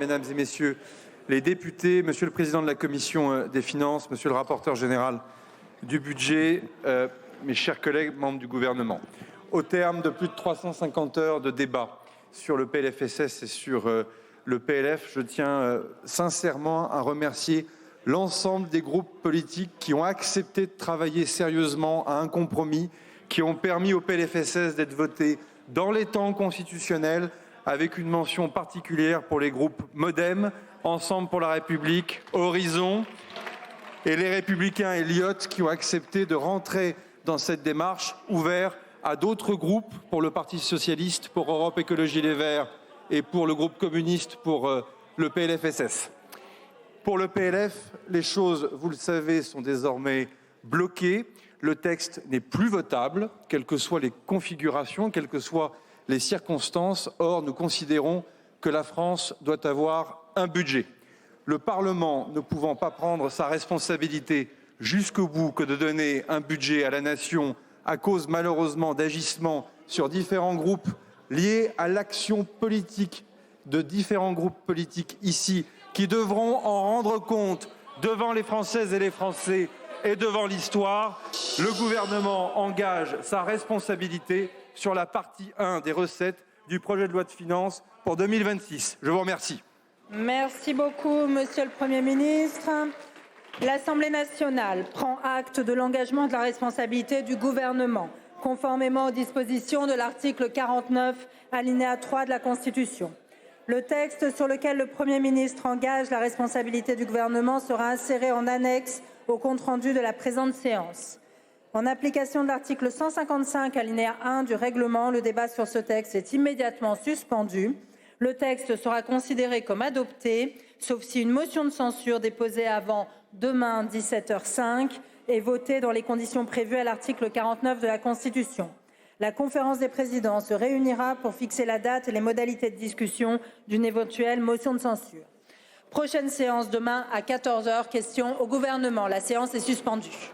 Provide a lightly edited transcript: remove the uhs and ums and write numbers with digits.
Mesdames et messieurs les députés, monsieur le président de la commission des finances, monsieur le rapporteur général du budget, mes chers collègues membres du gouvernement. Au terme de plus de 350 heures de débat sur le PLFSS et sur le PLF, je tiens sincèrement à remercier l'ensemble des groupes politiques qui ont accepté de travailler sérieusement à un compromis, qui ont permis au PLFSS d'être voté dans les temps constitutionnels, avec une mention particulière pour les groupes MoDem, Ensemble pour la République, Horizon et les Républicains et Liot qui ont accepté de rentrer dans cette démarche, ouvert à d'autres groupes, pour le Parti socialiste, pour Europe Écologie Les Verts et pour le groupe communiste pour le PLFSS. Pour le PLF, les choses, vous le savez, sont désormais bloquées. Le texte n'est plus votable, quelles que soient les configurations, quelles que soient les circonstances. Or, nous considérons que la France doit avoir un budget. Le Parlement ne pouvant pas prendre sa responsabilité jusqu'au bout que de donner un budget à la nation à cause malheureusement d'agissements sur différents groupes liés à l'action politique de différents groupes politiques ici qui devront en rendre compte devant les Françaises et les Français et devant l'histoire, le gouvernement engage sa responsabilité sur la partie 1 des recettes du projet de loi de finances pour 2026. Je vous remercie. Merci beaucoup, Monsieur le Premier ministre. L'Assemblée nationale prend acte de l'engagement de la responsabilité du gouvernement, conformément aux dispositions de l'article 49, alinéa 3 de la Constitution. Le texte sur lequel le Premier ministre engage la responsabilité du gouvernement sera inséré en annexe au compte-rendu de la présente séance. En application de l'article 155, alinéa 1 du règlement, le débat sur ce texte est immédiatement suspendu. Le texte sera considéré comme adopté, sauf si une motion de censure déposée avant demain 17h05 est votée dans les conditions prévues à l'article 49 de la Constitution. La conférence des présidents se réunira pour fixer la date et les modalités de discussion d'une éventuelle motion de censure. Prochaine séance demain à 14h, questions au gouvernement. La séance est suspendue.